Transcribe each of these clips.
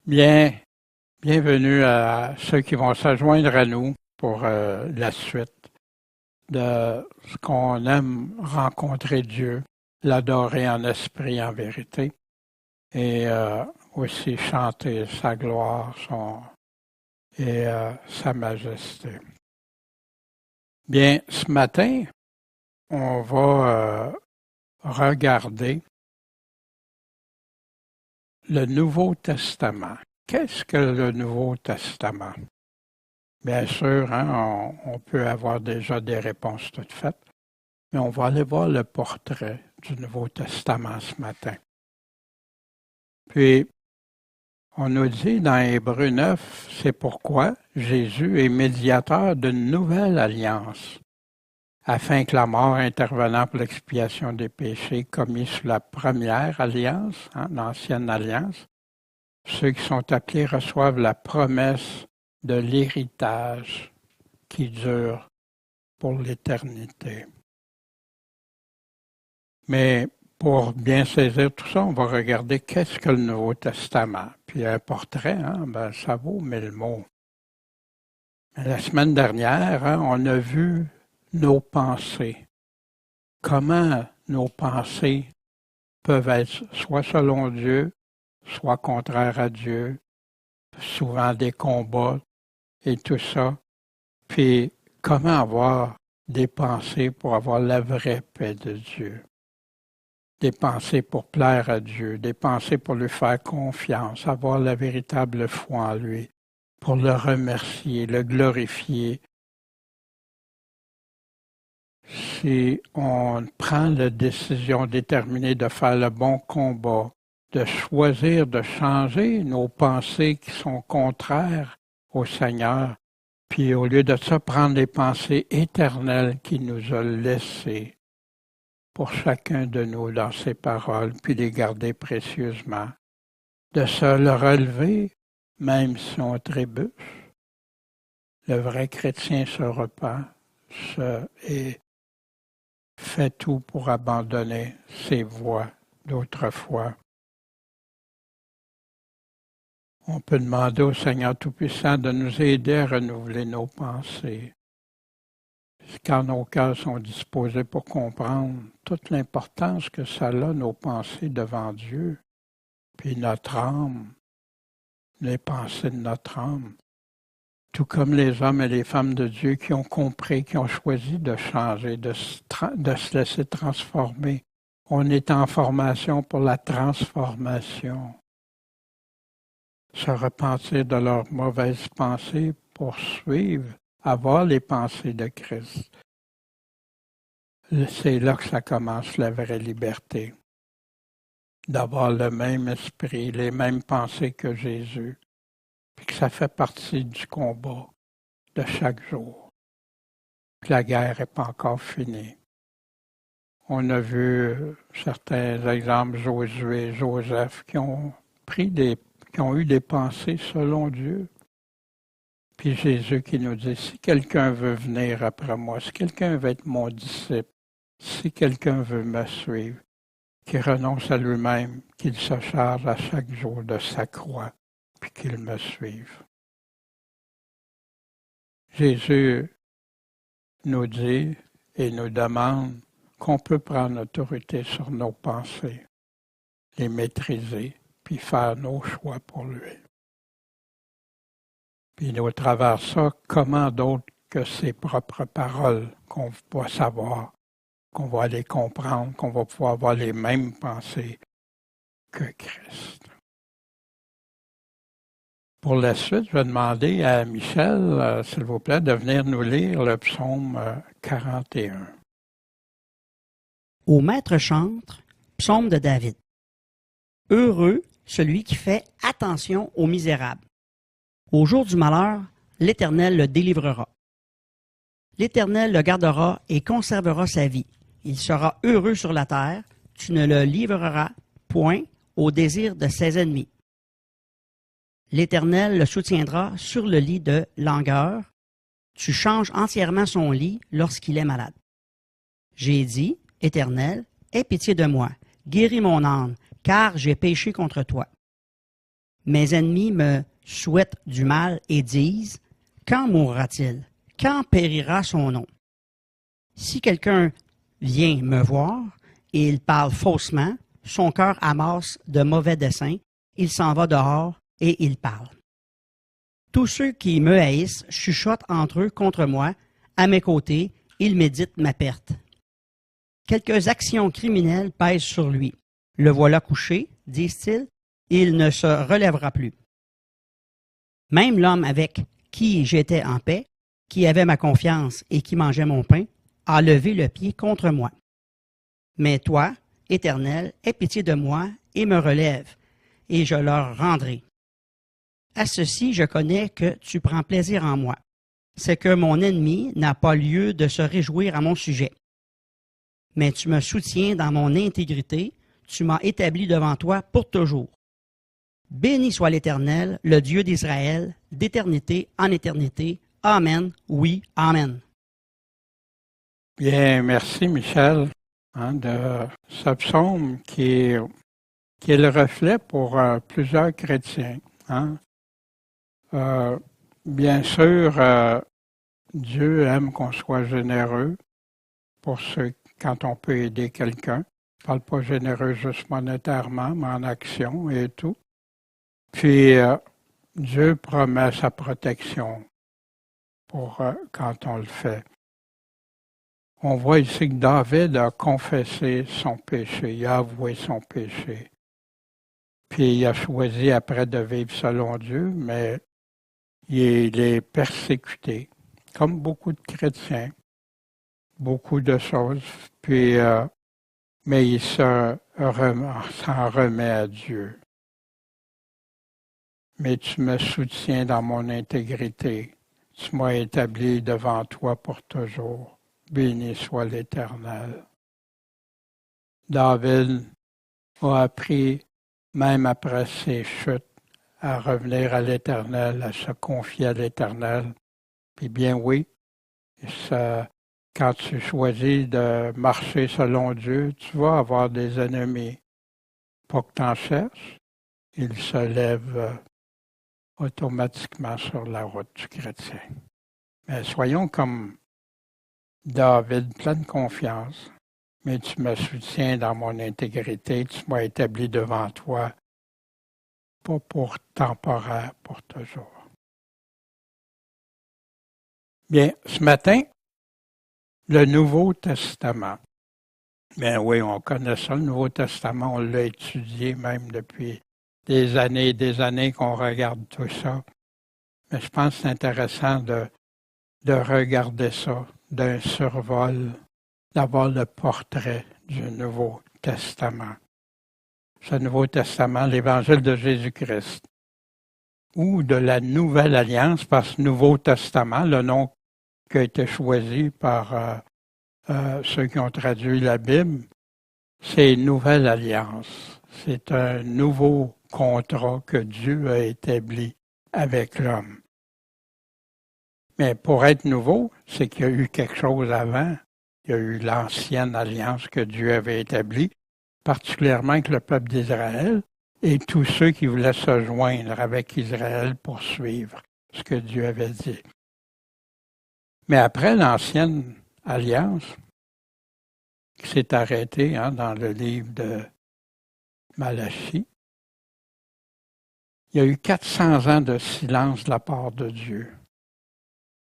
Bien, bienvenue à ceux qui vont se joindre à nous pour la suite de ce qu'on aime rencontrer Dieu, l'adorer en esprit et en vérité, et aussi chanter sa gloire et sa majesté. Bien, ce matin, on va regarder le Nouveau Testament. Qu'est-ce que le Nouveau Testament? Bien sûr, hein, on peut avoir déjà des réponses toutes faites, mais on va aller voir le portrait du Nouveau Testament ce matin. Puis, on nous dit dans Hébreux 9, c'est pourquoi Jésus est médiateur d'une nouvelle alliance, afin que la mort intervenant pour l'expiation des péchés commis sous la première alliance, l'ancienne alliance, ceux qui sont appelés reçoivent la promesse de l'héritage qui dure pour l'éternité. Mais pour bien saisir tout ça, on va regarder qu'est-ce que le Nouveau Testament. Puis un portrait, ça vaut 1000 mots. Mais la semaine dernière, on a vu nos pensées. Comment nos pensées peuvent être soit selon Dieu, soit contraires à Dieu, souvent des combats et tout ça. Puis comment avoir des pensées pour avoir la vraie paix de Dieu. Des pensées pour plaire à Dieu, des pensées pour lui faire confiance, avoir la véritable foi en lui, pour le remercier, le glorifier. Si on prend la décision déterminée de faire le bon combat, de choisir de changer nos pensées qui sont contraires au Seigneur, puis au lieu de ça, prendre les pensées éternelles qu'il nous a laissées pour chacun de nous dans ses paroles, puis les garder précieusement, de se le relever, même si on trébuche. Le vrai chrétien se repent et fait tout pour abandonner ses voies d'autrefois. On peut demander au Seigneur Tout-Puissant de nous aider à renouveler nos pensées, quand nos cœurs sont disposés pour comprendre toute l'importance que ça a, nos pensées devant Dieu, puis notre âme, les pensées de notre âme, tout comme les hommes et les femmes de Dieu qui ont compris, qui ont choisi de changer, de se laisser transformer. On est en formation pour la transformation. Se repentir de leurs mauvaises pensées pour suivre, avoir les pensées de Christ. C'est là que ça commence la vraie liberté. D'avoir le même esprit, les mêmes pensées que Jésus, puis que ça fait partie du combat de chaque jour. Que la guerre n'est pas encore finie. On a vu certains exemples, Josué, Joseph, qui ont eu des pensées selon Dieu. Puis Jésus qui nous dit, si quelqu'un veut venir après moi, si quelqu'un veut être mon disciple, si quelqu'un veut me suivre, qu'il renonce à lui-même, qu'il se charge à chaque jour de sa croix, puis qu'il me suive. Jésus nous dit et nous demande qu'on peut prendre autorité sur nos pensées, les maîtriser, puis faire nos choix pour lui. Puis au travers ça, comment d'autre que ses propres paroles qu'on va savoir, qu'on va les comprendre, qu'on va pouvoir avoir les mêmes pensées que Christ. Pour la suite, je vais demander à Michel, s'il vous plaît, de venir nous lire le psaume 41. Au maître chantre, psaume de David. Heureux celui qui fait attention aux misérables. Au jour du malheur, l'Éternel le délivrera. L'Éternel le gardera et conservera sa vie. Il sera heureux sur la terre, tu ne le livreras point au désir de ses ennemis. L'Éternel le soutiendra sur le lit de langueur, tu changes entièrement son lit lorsqu'il est malade. J'ai dit, Éternel, aie pitié de moi, guéris mon âme, car j'ai péché contre toi. Mes ennemis me souhaitent du mal et disent, quand mourra-t-il? Quand périra son nom? Si quelqu'un vient me voir et il parle faussement, son cœur amasse de mauvais desseins, il s'en va dehors et il parle. Tous ceux qui me haïssent chuchotent entre eux contre moi, à mes côtés, ils méditent ma perte. Quelques actions criminelles pèsent sur lui. Le voilà couché, disent-ils, il ne se relèvera plus. Même l'homme avec qui j'étais en paix, qui avait ma confiance et qui mangeait mon pain, a levé le pied contre moi. Mais toi, Éternel, aie pitié de moi et me relève, et je leur rendrai. À ceci, je connais que tu prends plaisir en moi. C'est que mon ennemi n'a pas lieu de se réjouir à mon sujet. Mais tu me soutiens dans mon intégrité, tu m'as établi devant toi pour toujours. Béni soit l'Éternel, le Dieu d'Israël, d'éternité en éternité. Amen. Oui, Amen. Bien, merci Michel de ce psaume qui est le reflet pour plusieurs chrétiens. Bien sûr, Dieu aime qu'on soit généreux pour ceux quand on peut aider quelqu'un. Je ne parle pas généreux juste monétairement, mais en action et tout. Puis Dieu promet sa protection pour quand on le fait. On voit ici que David a confessé son péché, il a avoué son péché. Puis il a choisi après de vivre selon Dieu, mais il est persécuté, comme beaucoup de chrétiens, beaucoup de choses. Puis, mais il s'en remet à Dieu. Mais tu me soutiens dans mon intégrité. Tu m'as établi devant toi pour toujours. Béni soit l'Éternel. David a appris, même après ses chutes, à revenir à l'Éternel, à se confier à l'Éternel. Puis bien oui, quand tu choisis de marcher selon Dieu, tu vas avoir des ennemis. Pas que tu en cherches, ils se lèvent automatiquement sur la route du chrétien. Mais soyons comme David, plein de confiance, mais tu me soutiens dans mon intégrité, tu m'as établi devant toi, pas pour temporaire, pour toujours. Bien, ce matin, le Nouveau Testament. Bien oui, on connaît ça, le Nouveau Testament, on l'a étudié même depuis des années et des années qu'on regarde tout ça. Mais je pense que c'est intéressant de regarder ça d'un survol, d'avoir le portrait du Nouveau Testament. Ce Nouveau Testament, l'Évangile de Jésus-Christ, ou de la Nouvelle Alliance, parce que Nouveau Testament, le nom qui a été choisi par ceux qui ont traduit la Bible, c'est Nouvelle Alliance. C'est un nouveau contrat que Dieu a établi avec l'homme. Mais pour être nouveau, c'est qu'il y a eu quelque chose avant. Il y a eu l'ancienne alliance que Dieu avait établie, particulièrement avec le peuple d'Israël et tous ceux qui voulaient se joindre avec Israël pour suivre ce que Dieu avait dit. Mais après l'ancienne alliance, qui s'est arrêtée dans le livre de Malachie, il y a eu 400 ans de silence de la part de Dieu.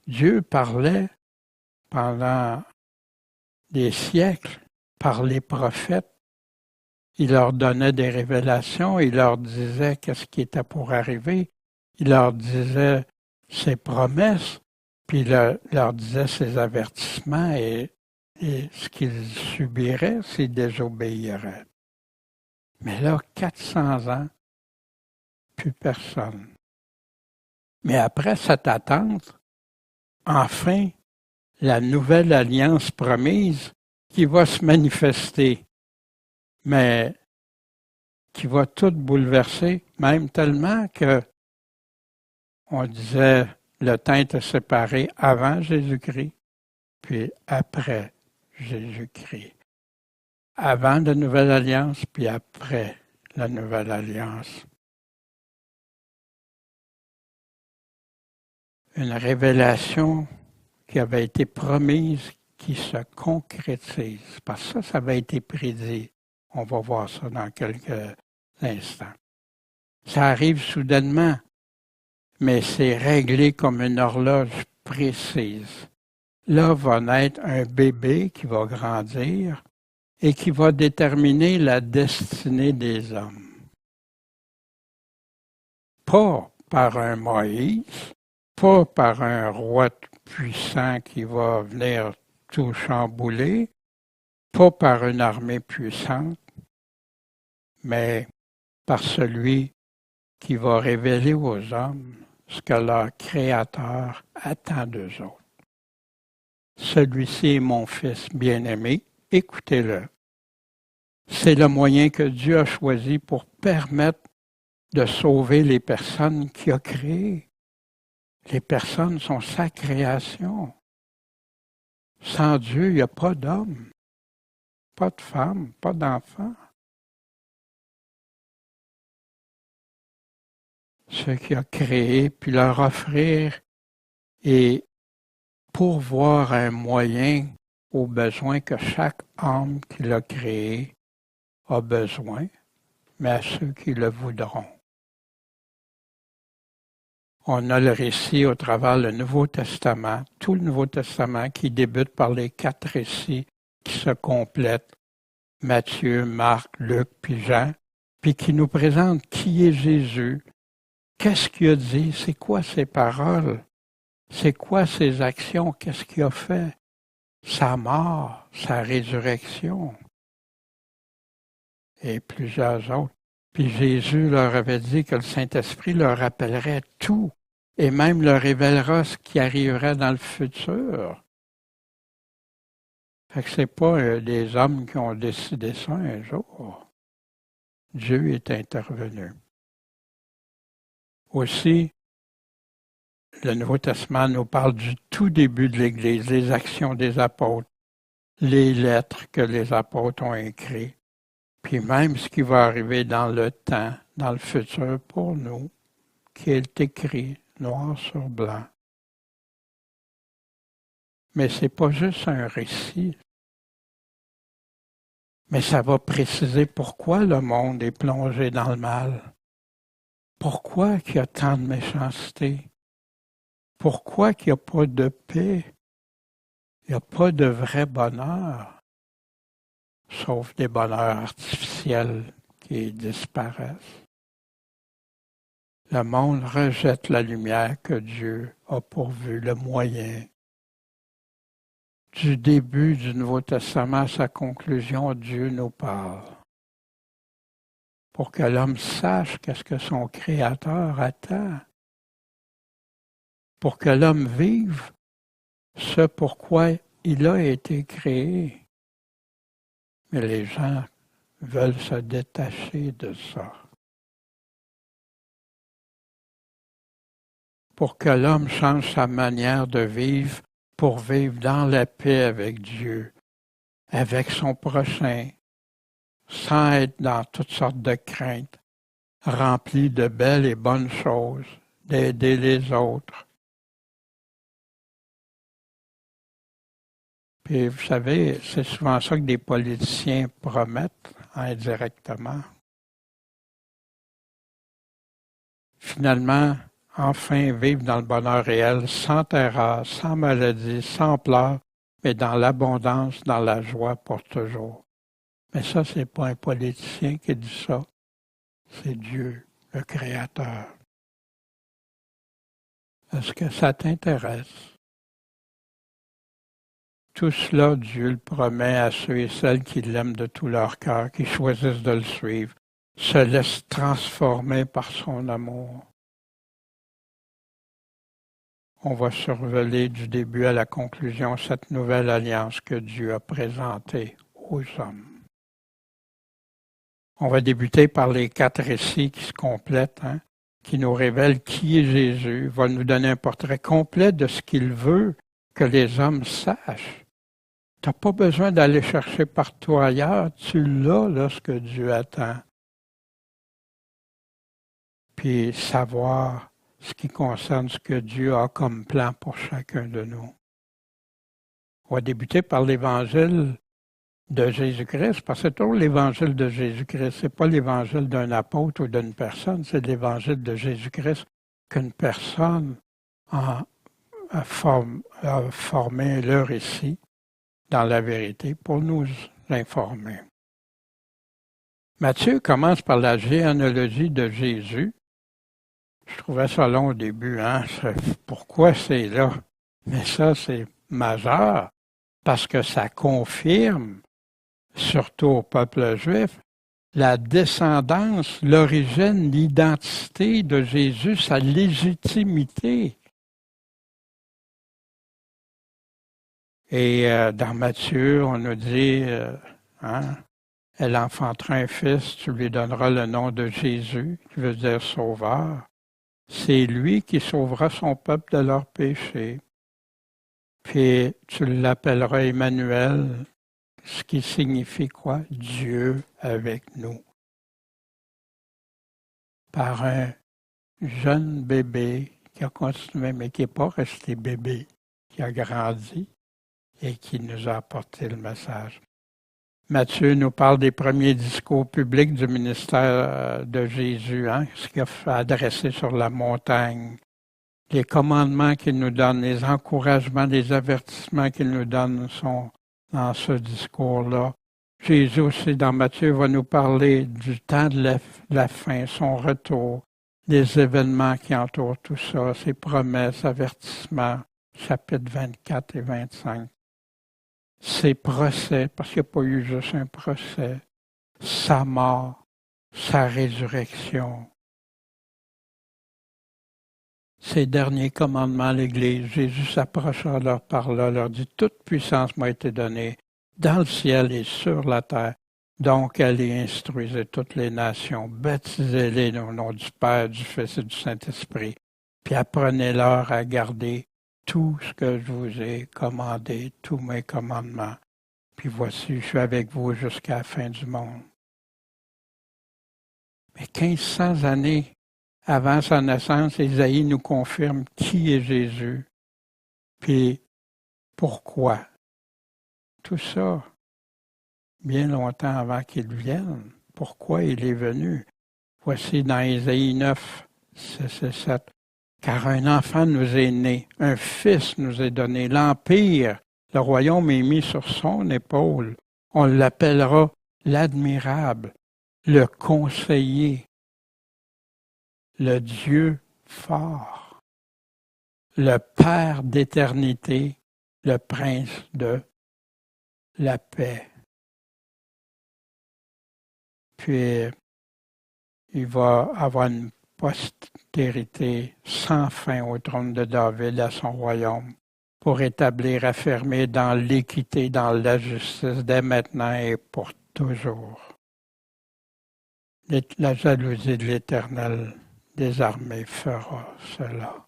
Dieu parlait pendant des siècles par les prophètes. Il leur donnait des révélations, il leur disait qu'est-ce qui était pour arriver, il leur disait ses promesses, puis il leur disait ses avertissements et ce qu'ils subiraient s'ils désobéiraient. Mais là, 400 ans, plus personne. Mais après cette attente, enfin, la nouvelle alliance promise qui va se manifester, mais qui va tout bouleverser, même tellement que on disait le temps était séparé avant Jésus-Christ, puis après Jésus-Christ. Avant la nouvelle alliance, puis après la nouvelle alliance. une révélation qui avait été promise, qui se concrétise. Parce que ça avait été prédit. On va voir ça dans quelques instants. Ça arrive soudainement, mais c'est réglé comme une horloge précise. Là va naître un bébé qui va grandir et qui va déterminer la destinée des hommes. Pas par un Moïse, pas par un roi puissant qui va venir tout chambouler, pas par une armée puissante, mais par celui qui va révéler aux hommes ce que leur Créateur attend d'eux autres. Celui-ci est mon Fils bien-aimé, écoutez-le. C'est le moyen que Dieu a choisi pour permettre de sauver les personnes qu'il a créées. Les personnes sont sa création. Sans Dieu, il n'y a pas d'homme, pas de femme, pas d'enfant. Ce qu'il a créé, puis leur offrir et pourvoir un moyen aux besoins que chaque âme qu'il a créé a besoin, mais à ceux qui le voudront. On a le récit au travers le Nouveau Testament, tout le Nouveau Testament qui débute par les 4 récits qui se complètent, Matthieu, Marc, Luc, puis Jean, puis qui nous présente qui est Jésus, qu'est-ce qu'il a dit, c'est quoi ses paroles, c'est quoi ses actions, qu'est-ce qu'il a fait, sa mort, sa résurrection, et plusieurs autres. Puis Jésus leur avait dit que le Saint-Esprit leur rappellerait tout et même leur révélera ce qui arriverait dans le futur. Fait que c'est pas des hommes qui ont décidé ça un jour. Dieu est intervenu. Aussi, le Nouveau Testament nous parle du tout début de l'Église, les actions des apôtres, les lettres que les apôtres ont écrites, puis même ce qui va arriver dans le temps, dans le futur pour nous, qui est écrit noir sur blanc. Mais c'est pas juste un récit, mais ça va préciser pourquoi le monde est plongé dans le mal. Pourquoi il y a tant de méchanceté? Pourquoi il n'y a pas de paix? Il n'y a pas de vrai bonheur, sauf des bonheurs artificiels qui disparaissent. Le monde rejette la lumière que Dieu a pourvue, le moyen. Du début du Nouveau Testament à sa conclusion, Dieu nous parle. Pour que l'homme sache qu'est-ce que son Créateur attend. Pour que l'homme vive ce pourquoi il a été créé. Mais les gens veulent se détacher de ça. Pour que l'homme change sa manière de vivre pour vivre dans la paix avec Dieu, avec son prochain, sans être dans toutes sortes de craintes, rempli de belles et bonnes choses, d'aider les autres. Puis vous savez, c'est souvent ça que des politiciens promettent indirectement. Finalement, enfin vivre dans le bonheur réel, sans terreur, sans maladie, sans pleurs, mais dans l'abondance, dans la joie pour toujours. Mais ça, c'est pas un politicien qui dit ça, c'est Dieu, le Créateur. Est-ce que ça t'intéresse? Tout cela, Dieu le promet à ceux et celles qui l'aiment de tout leur cœur, qui choisissent de le suivre, se laissent transformer par son amour. On va survoler du début à la conclusion cette nouvelle alliance que Dieu a présentée aux hommes. On va débuter par les 4 récits qui se complètent, qui nous révèlent qui est Jésus, va nous donner un portrait complet de ce qu'il veut que les hommes sachent. Tu n'as pas besoin d'aller chercher partout ailleurs, tu l'as là ce que Dieu attend. Puis savoir ce qui concerne ce que Dieu a comme plan pour chacun de nous. On va débuter par l'Évangile de Jésus-Christ, parce que c'est toujours l'Évangile de Jésus-Christ. Ce n'est pas l'Évangile d'un apôtre ou d'une personne, c'est l'Évangile de Jésus-Christ qu'une personne a formé le récit dans la vérité pour nous informer. Matthieu commence par la généalogie de Jésus. Je trouvais ça long au début, hein? Pourquoi c'est là? Mais ça, c'est majeur, parce que ça confirme, surtout au peuple juif, la descendance, l'origine, l'identité de Jésus, sa légitimité. Et dans Matthieu, on nous dit, elle enfantera un fils, tu lui donneras le nom de Jésus, qui veut dire sauveur. C'est lui qui sauvera son peuple de leurs péchés. Puis tu l'appelleras Emmanuel, ce qui signifie quoi? Dieu avec nous. Par un jeune bébé qui a continué, mais qui n'est pas resté bébé, qui a grandi et qui nous a apporté le message. Matthieu nous parle des premiers discours publics du ministère de Jésus, ce qu'il a adressé sur la montagne, les commandements qu'il nous donne, les encouragements, les avertissements qu'il nous donne sont dans ce discours-là. Jésus aussi, dans Matthieu, va nous parler du temps de la fin, son retour, des événements qui entourent tout ça, ses promesses, avertissements, chapitres 24 et 25. Ses procès, parce qu'il n'y a pas eu juste un procès, sa mort, sa résurrection. Ces derniers commandements à l'Église, Jésus s'approcha leur parla, leur dit « Toute puissance m'a été donnée dans le ciel et sur la terre. Donc allez instruisez toutes les nations, baptisez-les au nom du Père, du Fils et du Saint-Esprit, puis apprenez-leur à garder tout ce que je vous ai commandé, tous mes commandements. Puis voici, je suis avec vous jusqu'à la fin du monde. » Mais 1500 années avant sa naissance, Ésaïe nous confirme qui est Jésus, puis pourquoi. Tout ça, bien longtemps avant qu'il vienne, pourquoi il est venu. Voici dans Ésaïe 9, 6 et 7. Car un enfant nous est né, un fils nous est donné, l'empire, le royaume est mis sur son épaule. On l'appellera l'admirable, le conseiller, le Dieu fort, le Père d'éternité, le Prince de la paix. Puis, il va avoir une postérité sans fin au trône de David à son royaume pour établir, affirmer dans l'équité, dans la justice dès maintenant et pour toujours. La jalousie de l'Éternel des armées fera cela.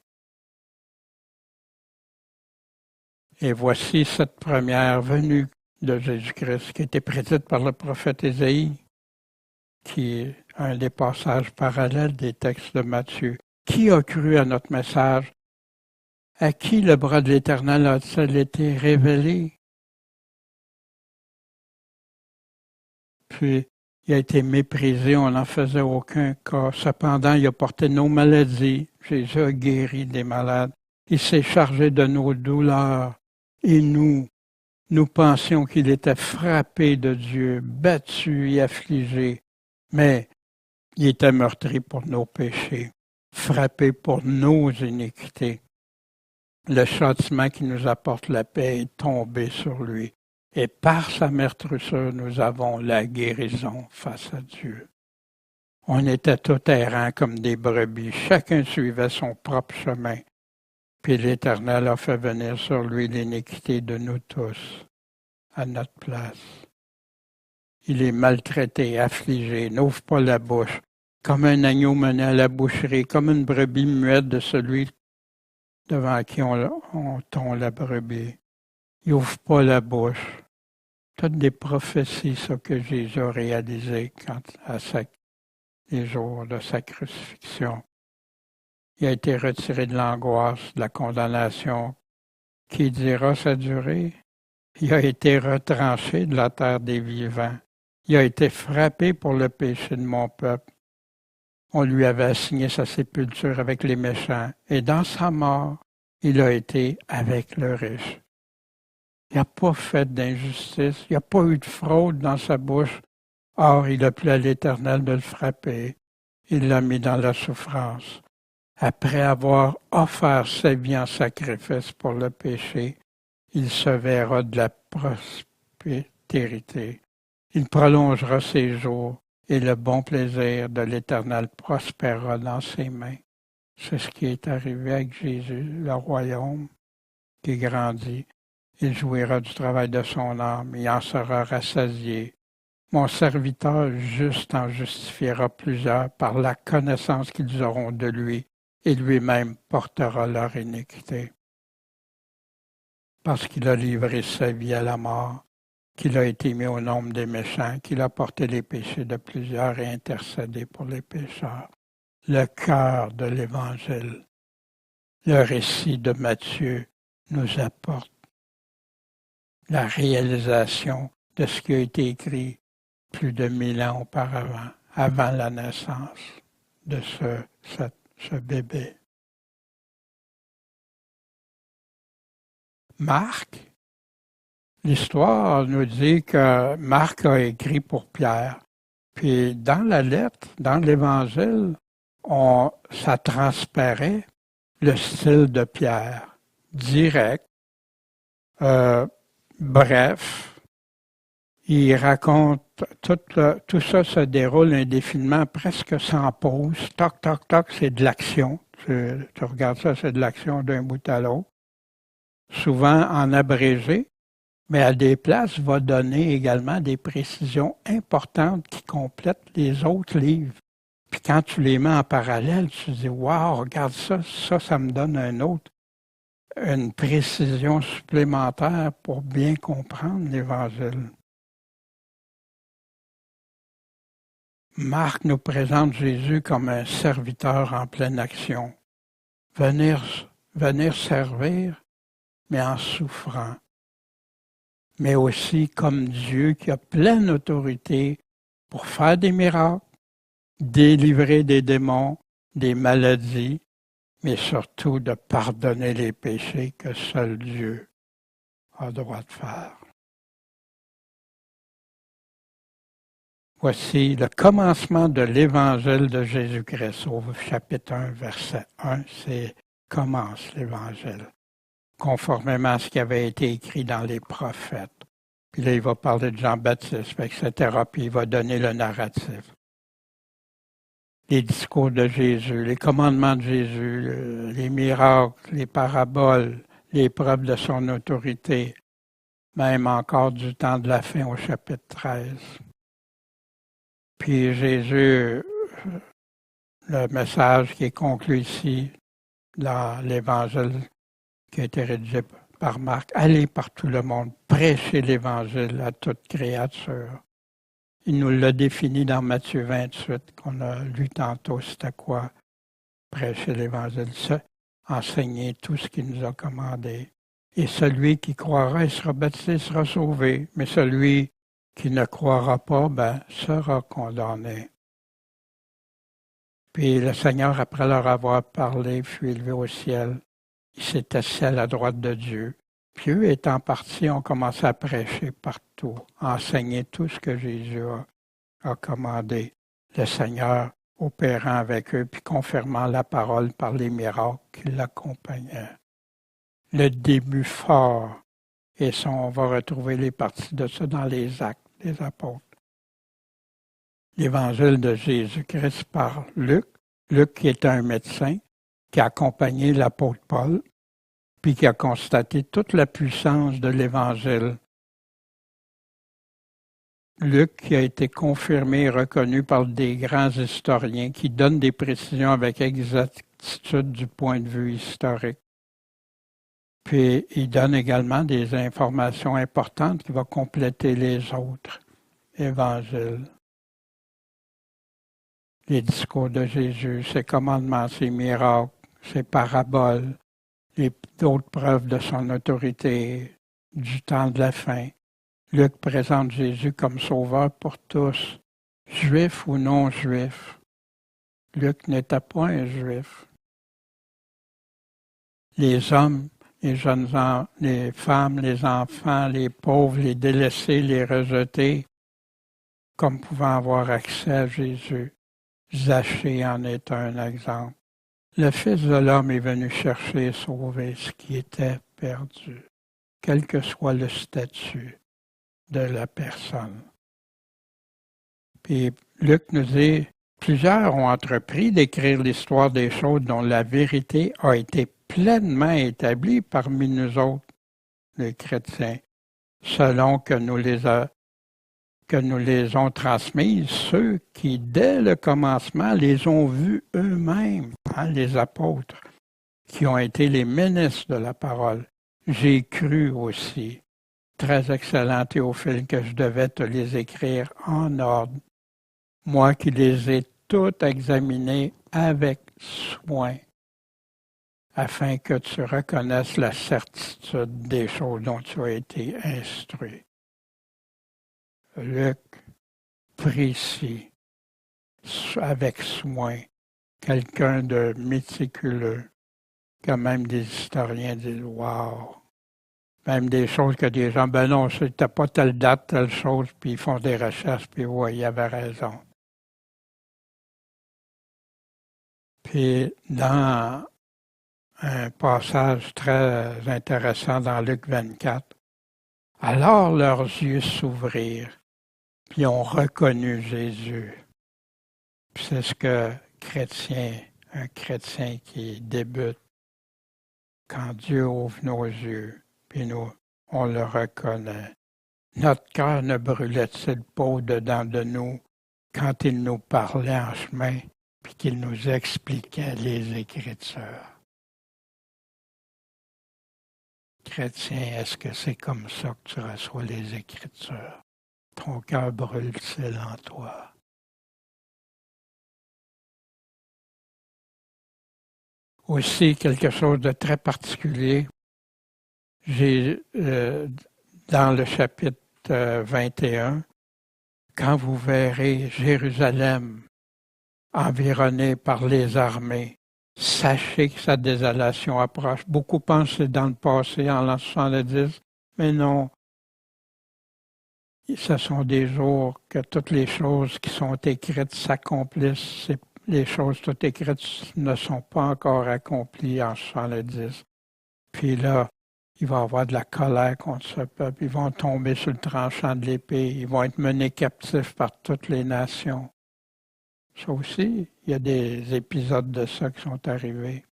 Et voici cette première venue de Jésus-Christ qui était prédite par le prophète Ésaïe, qui est un des passages parallèles des textes de Matthieu. Qui a cru à notre message? À qui le bras de l'Éternel a-t-il été révélé? Puis, il a été méprisé, on n'en faisait aucun cas. Cependant, il a porté nos maladies. Jésus a guéri des malades. Il s'est chargé de nos douleurs. Et nous pensions qu'il était frappé de Dieu, battu et affligé. Mais il était meurtri pour nos péchés, frappé pour nos iniquités. Le châtiment qui nous apporte la paix est tombé sur lui. Et par sa meurtrissure, nous avons la guérison face à Dieu. On était tous errants comme des brebis. Chacun suivait son propre chemin. Puis l'Éternel a fait venir sur lui l'iniquité de nous tous, à notre place. Il est maltraité, affligé, n'ouvre pas la bouche, comme un agneau mené à la boucherie, comme une brebis muette de celui devant qui on tond la brebis. Il n'ouvre pas la bouche. Toutes des prophéties, ça que Jésus a réalisé les jours de sa crucifixion. Il a été retiré de l'angoisse, de la condamnation. Qui dira sa durée? Il a été retranché de la terre des vivants. Il a été frappé pour le péché de mon peuple. On lui avait assigné sa sépulture avec les méchants, et dans sa mort, il a été avec le riche. Il n'a pas fait d'injustice, il n'y a pas eu de fraude dans sa bouche. Or, il a plu à l'Éternel de le frapper. Il l'a mis dans la souffrance. Après avoir offert sa vie en sacrifice pour le péché, il se verra de la prospérité. Il prolongera ses jours et le bon plaisir de l'Éternel prospérera dans ses mains. C'est ce qui est arrivé avec Jésus, le royaume qui grandit. Il jouira du travail de son âme, il en sera rassasié. Mon serviteur juste en justifiera plusieurs par la connaissance qu'ils auront de lui, et lui-même portera leur iniquité. Parce qu'il a livré sa vie à la mort, qu'il a été mis au nombre des méchants, qu'il a porté les péchés de plusieurs et intercédé pour les pécheurs. Le cœur de l'Évangile, le récit de Matthieu nous apporte la réalisation de ce qui a été écrit plus de 1000 ans auparavant, avant la naissance de ce bébé. Marc, l'histoire nous dit que Marc a écrit pour Pierre. Puis dans la lettre, dans l'Évangile, ça transparaît le style de Pierre, direct, bref. Il raconte, tout ça se déroule indéfiniment, presque sans pause. Toc, toc, toc, c'est de l'action. Tu regardes ça, c'est de l'action d'un bout à l'autre. Souvent en abrégé, mais à des places va donner également des précisions importantes qui complètent les autres livres. Puis quand tu les mets en parallèle, tu te dis « Wow, regarde ça, ça me donne une précision supplémentaire pour bien comprendre l'Évangile. » Marc nous présente Jésus comme un serviteur en pleine action. Venir servir, mais en souffrant. Mais aussi comme Dieu qui a pleine autorité pour faire des miracles, délivrer des démons, des maladies, mais surtout de pardonner les péchés que seul Dieu a droit de faire. Voici le commencement de l'Évangile de Jésus-Christ au chapitre 1, verset 1, c'est « Commence l'Évangile », conformément à ce qui avait été écrit dans les prophètes. Puis là, il va parler de Jean-Baptiste, etc., puis il va donner le narratif. Les discours de Jésus, les commandements de Jésus, les miracles, les paraboles, les preuves de son autorité, même encore du temps de la fin au chapitre 13. Puis Jésus, le message qui est conclu ici dans l'Évangile qui a été rédigé par Marc, allez par tout le monde, prêchez l'Évangile à toute créature. Il nous l'a défini dans Matthieu 28, qu'on a lu tantôt, c'était quoi? Prêcher l'Évangile, enseigner tout ce qu'il nous a commandé. Et celui qui croira et sera baptisé sera sauvé, mais celui qui ne croira pas, sera condamné. Puis le Seigneur, après leur avoir parlé, fut élevé au ciel. Il s'est assis à la droite de Dieu. Puis eux, étant partis, ont commencé à prêcher partout, à enseigner tout ce que Jésus a commandé. Le Seigneur opérant avec eux, puis confirmant la parole par les miracles qui l'accompagnaient. Le début fort, et ça, on va retrouver les parties de ça dans les Actes des Apôtres. L'Évangile de Jésus-Christ par Luc. Luc qui est un médecin, qui a accompagné l'apôtre Paul, puis qui a constaté toute la puissance de l'Évangile. Luc qui a été confirmé et reconnu par des grands historiens qui donnent des précisions avec exactitude du point de vue historique. Puis il donne également des informations importantes qui vont compléter les autres évangiles. Les discours de Jésus, ses commandements, ses miracles, ses paraboles, d'autres preuves de son autorité du temps de la fin. Luc présente Jésus comme sauveur pour tous, juifs ou non juifs. Luc n'était pas un juif. Les hommes, les jeunes gens, les femmes, les enfants, les pauvres, les délaissés, les rejetés, comme pouvant avoir accès à Jésus. Zachée en est un exemple. Le Fils de l'homme est venu chercher et sauver ce qui était perdu, quel que soit le statut de la personne. Puis Luc nous dit, plusieurs ont entrepris d'écrire l'histoire des choses dont la vérité a été pleinement établie parmi nous autres, les chrétiens, selon que nous les ont transmises, ceux qui, dès le commencement, les ont vus eux-mêmes, les apôtres, qui ont été les ministres de la parole. J'ai cru aussi, très excellent Théophile, que je devais te les écrire en ordre, moi qui les ai toutes examinées avec soin, afin que tu reconnaisses la certitude des choses dont tu as été instruit. Luc précis, avec soin, quelqu'un de méticuleux, que même des historiens disent « wow ». Même des choses que des gens, ben non, c'était pas telle date, telle chose, puis ils font des recherches, puis ouais, il avait raison. Puis dans un passage très intéressant dans Luc 24, « Alors leurs yeux s'ouvrirent, puis ont reconnu Jésus. » Puis c'est ce que un chrétien qui débute, quand Dieu ouvre nos yeux, puis nous, on le reconnaît. Notre cœur ne brûlait-il pas au-dedans de nous quand il nous parlait en chemin, puis qu'il nous expliquait les Écritures? Chrétien, est-ce que c'est comme ça que tu reçois les Écritures? Ton cœur brûle-t-il en toi? Aussi, quelque chose de très particulier, j'ai dans le chapitre 21, quand vous verrez Jérusalem environnée par les armées, sachez que sa désolation approche. Beaucoup pensent que c'est dans le passé, en l'an 70, mais non. Ce sont des jours que toutes les choses qui sont écrites s'accomplissent. Les choses toutes écrites ne sont pas encore accomplies en 70. Puis là, il va y avoir de la colère contre ce peuple. Ils vont tomber sur le tranchant de l'épée. Ils vont être menés captifs par toutes les nations. Ça aussi, il y a des épisodes de ça qui sont arrivés.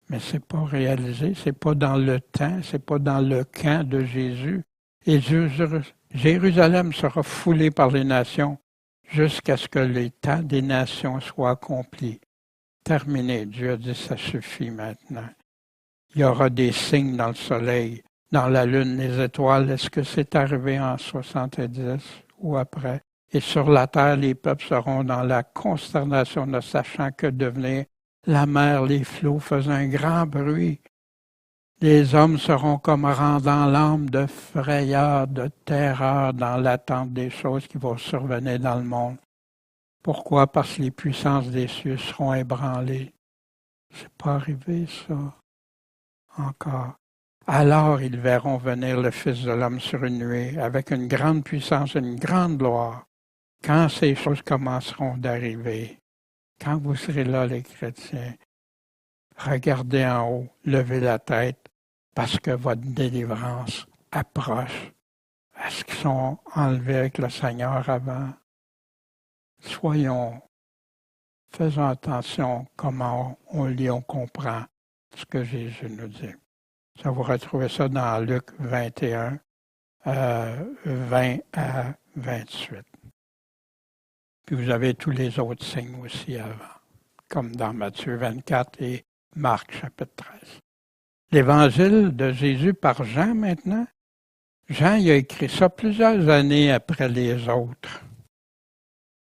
Mais c'est pas réalisé, c'est pas dans le temps, c'est pas dans le camp de Jésus. Et Jérusalem sera foulée par les nations jusqu'à ce que le temps des nations soit accompli. Terminé. Dieu a dit, ça suffit maintenant. Il y aura des signes dans le soleil, dans la lune, les étoiles. Est-ce que c'est arrivé en 70 ou après? Et sur la terre, les peuples seront dans la consternation, ne sachant que devenir. La mer, les flots faisaient un grand bruit. Les hommes seront comme rendant l'âme de frayeur, de terreur dans l'attente des choses qui vont survenir dans le monde. Pourquoi? Parce que les puissances des cieux seront ébranlées. C'est pas arrivé, ça. Encore. Alors ils verront venir le Fils de l'homme sur une nuée, avec une grande puissance, une grande gloire. Quand ces choses commenceront d'arriver, quand vous serez là, les chrétiens, regardez en haut, levez la tête, parce que votre délivrance approche. Est-ce qu'ils sont enlevés avec le Seigneur avant? Faisons attention comment on lit, on comprend ce que Jésus nous dit. Ça, vous retrouvez ça dans Luc 21, 20 à 28. Puis vous avez tous les autres signes aussi avant, comme dans Matthieu 24 et Marc chapitre 13. L'évangile de Jésus par Jean maintenant. Jean, il a écrit ça plusieurs années après les autres.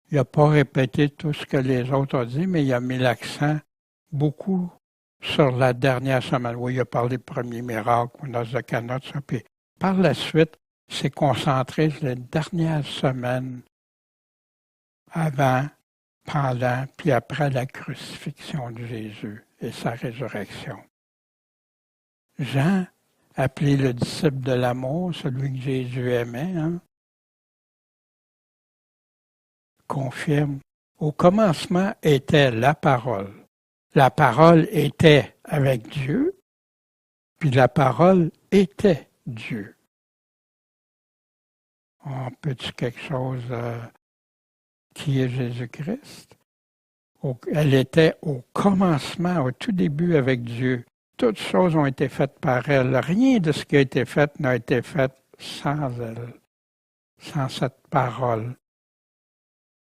Il n'a pas répété tout ce que les autres ont dit, mais il a mis l'accent beaucoup sur la dernière semaine. Oui, il a parlé du premier miracle, ou noces de Cana, tout ça. Puis par la suite, il s'est concentré sur les dernières semaines avant, pendant, puis après la crucifixion de Jésus et sa résurrection. Jean, appelé le disciple de l'amour, celui que Jésus aimait, confirme. Au commencement était la parole. La parole était avec Dieu, puis la parole était Dieu. On peut-tu quelque chose qui est Jésus-Christ? Elle était au commencement, au tout début avec Dieu. Toutes choses ont été faites par elle. Rien de ce qui a été fait n'a été fait sans elle, sans cette parole.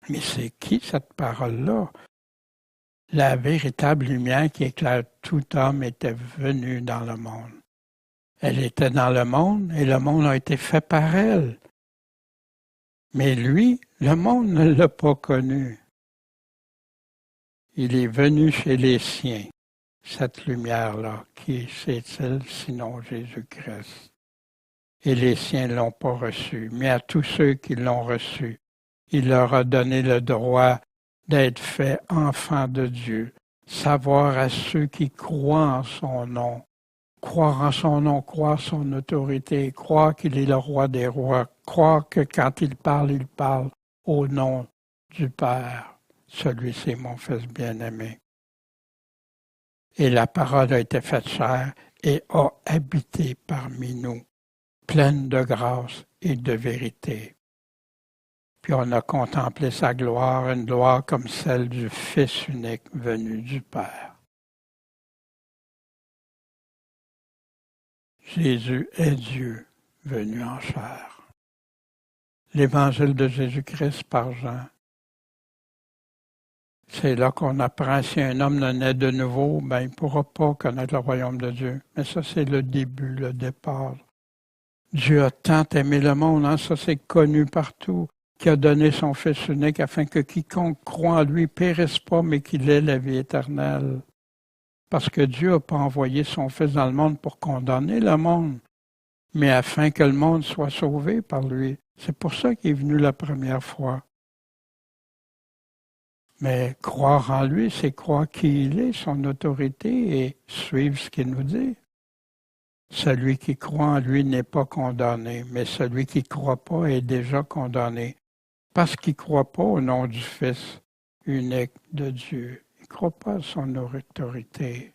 Mais c'est qui cette parole-là? La véritable lumière qui éclaire tout homme était venue dans le monde. Elle était dans le monde et le monde a été fait par elle. Mais lui, le monde ne l'a pas connu. Il est venu chez les siens, cette lumière-là, qui c'est-il sinon Jésus-Christ? Et les siens ne l'ont pas reçu, mais à tous ceux qui l'ont reçu, il leur a donné le droit d'être faits enfants de Dieu, savoir à ceux qui croient en son nom, croire en son nom, croire son autorité, croire qu'il est le roi des rois, croire que quand il parle au nom du Père. Celui-ci est mon Fils bien-aimé. Et la parole a été faite chair et a habité parmi nous, pleine de grâce et de vérité. Puis on a contemplé sa gloire, une gloire comme celle du Fils unique venu du Père. Jésus est Dieu venu en chair. L'Évangile de Jésus-Christ par Jean. C'est là qu'on apprend si un homme ne naît de nouveau, il ne pourra pas connaître le royaume de Dieu. Mais ça, c'est le début, le départ. Dieu a tant aimé le monde, ça c'est connu partout, qui a donné son Fils unique afin que quiconque croit en lui périsse pas, mais qu'il ait la vie éternelle. Parce que Dieu n'a pas envoyé son Fils dans le monde pour condamner le monde, mais afin que le monde soit sauvé par lui. C'est pour ça qu'il est venu la première fois. Mais croire en lui, c'est croire qui il est, son autorité, et suivre ce qu'il nous dit. Celui qui croit en lui n'est pas condamné, mais celui qui ne croit pas est déjà condamné, parce qu'il ne croit pas au nom du Fils unique de Dieu. Il ne croit pas à son autorité.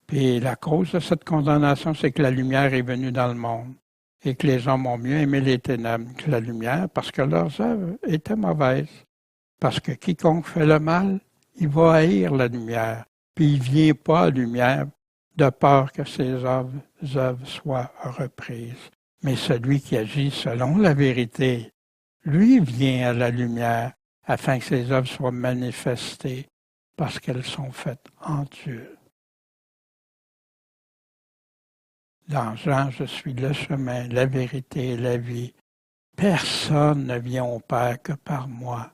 Puis la cause de cette condamnation, c'est que la lumière est venue dans le monde, et que les hommes ont mieux aimé les ténèbres que la lumière, parce que leurs œuvres étaient mauvaises. Parce que quiconque fait le mal, il va haïr la lumière, puis il ne vient pas à la lumière de peur que ses œuvres soient reprises. Mais celui qui agit selon la vérité, lui vient à la lumière afin que ses œuvres soient manifestées parce qu'elles sont faites en Dieu. Dans Jean, je suis le chemin, la vérité et la vie. Personne ne vient au Père que par moi.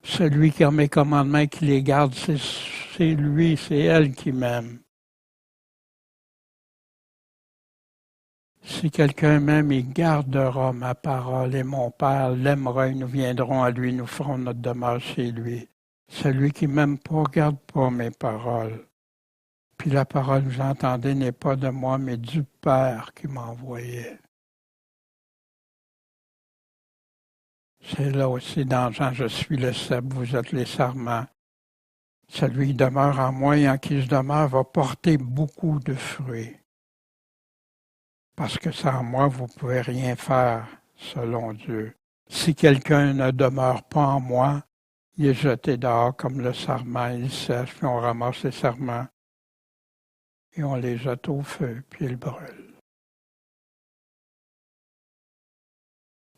Celui qui a mes commandements et qui les garde, c'est lui, c'est elle qui m'aime. Si quelqu'un m'aime, il gardera ma parole et mon Père l'aimera et nous viendrons à lui, nous ferons notre demeure chez lui. Celui qui m'aime pas, garde pas mes paroles. Puis la parole que vous entendez n'est pas de moi, mais du Père qui m'a envoyé. C'est là aussi dans Jean, je suis le cep, vous êtes les sarments. Celui qui demeure en moi et en qui je demeure va porter beaucoup de fruits. Parce que sans moi, vous ne pouvez rien faire, selon Dieu. Si quelqu'un ne demeure pas en moi, il est jeté dehors comme le sarment, il sèche, puis on ramasse les sarments et on les jette au feu, puis ils brûlent.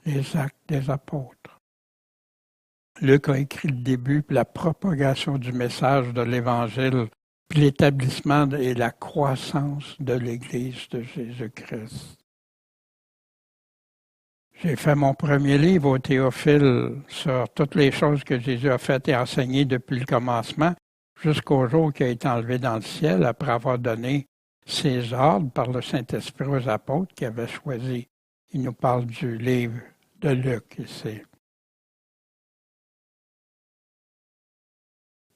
Les actes des apôtres. Luc a écrit le début puis la propagation du message de l'Évangile, puis l'établissement et la croissance de l'Église de Jésus-Christ. J'ai fait mon premier livre au Théophile sur toutes les choses que Jésus a faites et enseignées depuis le commencement. jusqu'au jour qu'il a été enlevé dans le ciel après avoir donné ses ordres par le Saint-Esprit aux apôtres qu'il avait choisis. Il nous parle du livre de Luc ici.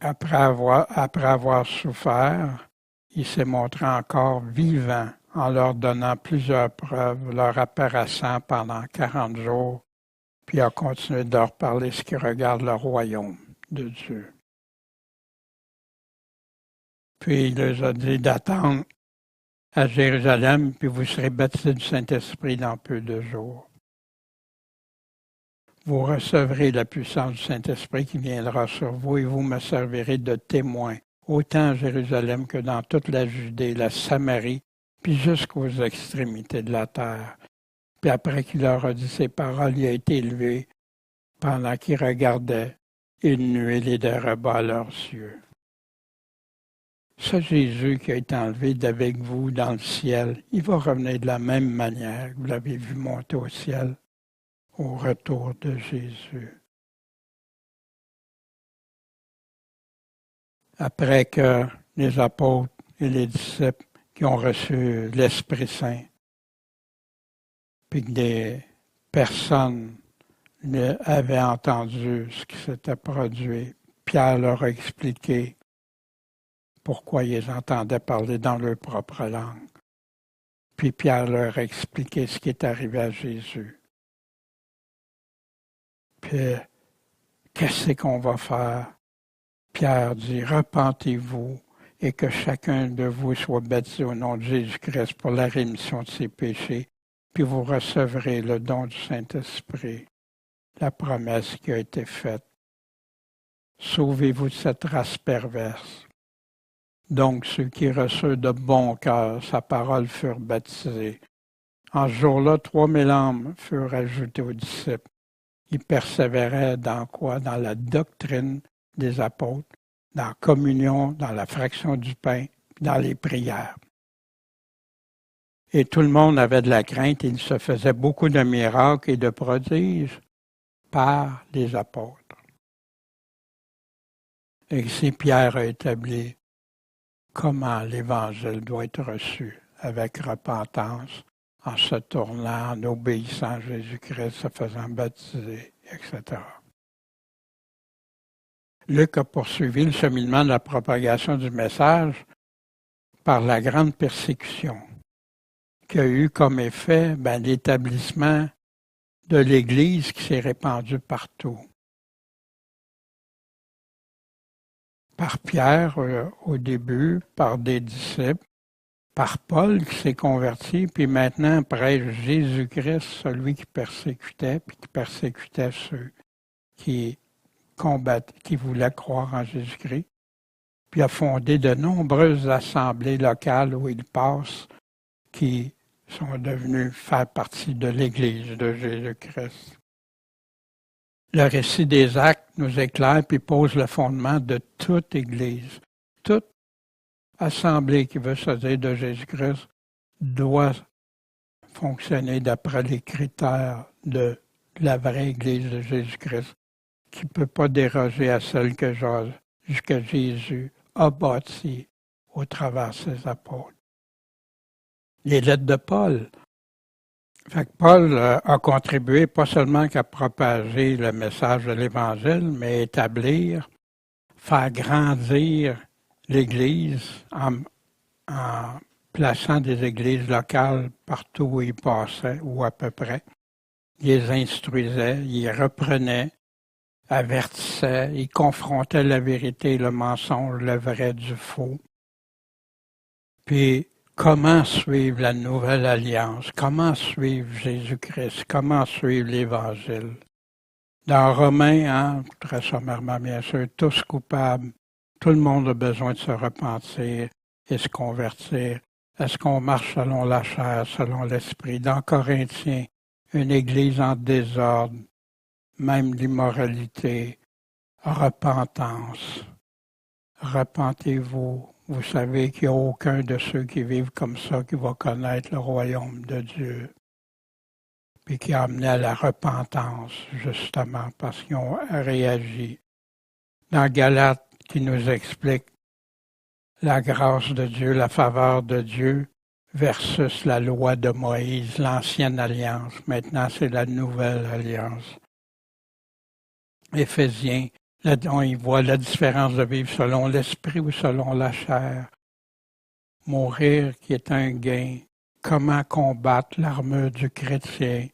Après avoir souffert, il s'est montré encore vivant en leur donnant plusieurs preuves, leur apparaissant pendant 40 jours, puis a continué de leur parler ce qui regarde le royaume de Dieu. Puis il leur a dit d'attendre à Jérusalem, puis vous serez baptisés du Saint-Esprit dans peu de jours. Vous recevrez la puissance du Saint-Esprit qui viendra sur vous et vous me servirez de témoin, autant à Jérusalem que dans toute la Judée, la Samarie, puis jusqu'aux extrémités de la terre. Puis après qu'il leur a dit ces paroles, il a été élevé pendant qu'ils regardaient une nuée et des rebats à leurs yeux. Ce Jésus qui a été enlevé d'avec vous dans le ciel, il va revenir de la même manière que vous l'avez vu monter au ciel au retour de Jésus. Après que les apôtres et les disciples qui ont reçu l'Esprit Saint, puis que des personnes avaient entendu ce qui s'était produit, Pierre leur a expliqué pourquoi ils entendaient parler dans leur propre langue. Puis Pierre leur a expliqué ce qui est arrivé à Jésus. Puis, qu'est-ce qu'on va faire? Pierre dit, repentez-vous et que chacun de vous soit baptisé au nom de Jésus-Christ pour la rémission de ses péchés, puis vous recevrez le don du Saint-Esprit, la promesse qui a été faite. Sauvez-vous de cette race perverse. Donc, ceux qui reçurent de bon cœur sa parole furent baptisés. En ce jour-là, 3000 âmes furent ajoutées aux disciples. Ils persévéraient dans quoi? Dans la doctrine des apôtres, dans la communion, dans la fraction du pain, dans les prières. Et tout le monde avait de la crainte et il se faisait beaucoup de miracles et de prodiges par les apôtres. Et ici, Pierre a établi comment l'Évangile doit être reçu avec repentance, en se tournant, en obéissant à Jésus-Christ, se faisant baptiser, etc. Luc a poursuivi le cheminement de la propagation du message par la grande persécution, qui a eu comme effet l'établissement de l'Église qui s'est répandue partout. Par Pierre au début, par des disciples, par Paul qui s'est converti, puis maintenant prêche Jésus-Christ, celui qui persécutait, puis qui persécutait ceux qui voulaient croire en Jésus-Christ. Puis a fondé de nombreuses assemblées locales où il passe, qui sont devenus faire partie de l'Église de Jésus-Christ. Le récit des Actes nous éclaire puis pose le fondement de toute Église. Toute assemblée qui veut se dire de Jésus-Christ doit fonctionner d'après les critères de la vraie Église de Jésus-Christ, qui ne peut pas déroger à celle que Jésus a bâtie au travers de ses apôtres. Les lettres de Paul. Fait que Paul a contribué pas seulement qu'à propager le message de l'Évangile, mais établir, faire grandir l'Église en plaçant des églises locales partout où il passait, ou à peu près. Il les instruisait, il les reprenait, avertissait, il confrontait la vérité, le mensonge, le vrai du faux. Puis, comment suivre la nouvelle alliance? Comment suivre Jésus-Christ? Comment suivre l'Évangile? Dans Romains, très sommairement bien sûr, tous coupables, tout le monde a besoin de se repentir et se convertir. Est-ce qu'on marche selon la chair, selon l'esprit? Dans Corinthiens, une église en désordre, même l'immoralité, repentance. Repentez-vous. Vous savez qu'il n'y a aucun de ceux qui vivent comme ça qui va connaître le royaume de Dieu. Puis qui a amené à la repentance, justement, parce qu'ils ont réagi. Dans Galates, qui nous explique la grâce de Dieu, la faveur de Dieu versus la loi de Moïse, l'ancienne alliance. Maintenant, c'est la nouvelle alliance. Éphésiens, là, on y voit la différence de vivre selon l'esprit ou selon la chair. Mourir qui est un gain. Comment combattre l'armure du chrétien.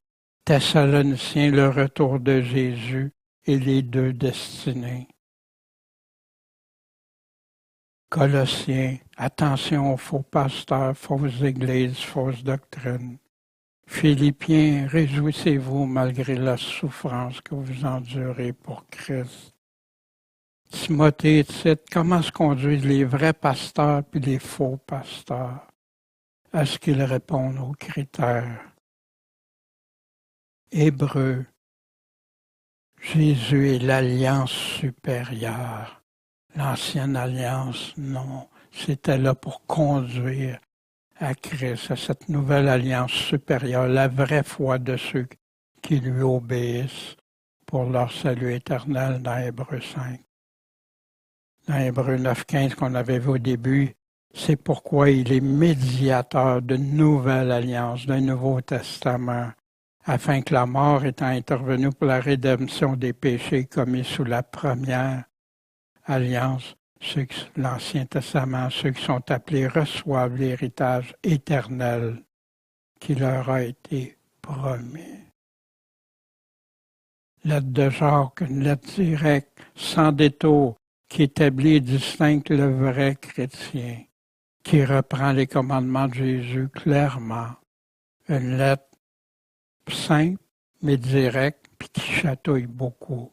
Thessaloniciens, le retour de Jésus et les deux destinées. Colossiens, attention aux faux pasteurs, fausses églises, fausses doctrines. Philippiens, réjouissez-vous malgré la souffrance que vous endurez pour Christ. Timothée, Tite, comment se conduisent les vrais pasteurs puis les faux pasteurs? Est-ce qu'ils répondent aux critères? Hébreux, Jésus est l'alliance supérieure. L'ancienne alliance, non. C'était là pour conduire à Christ, à cette nouvelle alliance supérieure, la vraie foi de ceux qui lui obéissent pour leur salut éternel dans Hébreux 5. Dans Hébreux 9.15 qu'on avait vu au début, c'est pourquoi il est médiateur d'une nouvelle alliance, d'un Nouveau Testament, afin que la mort étant intervenue pour la rédemption des péchés commis sous la première alliance, l'Ancien Testament, ceux qui sont appelés reçoivent l'héritage éternel qui leur a été promis. Lettre de Jacques, une lettre directe, sans détour, qui établit et distingue le vrai chrétien, qui reprend les commandements de Jésus clairement. Une lettre simple, mais directe, puis qui chatouille beaucoup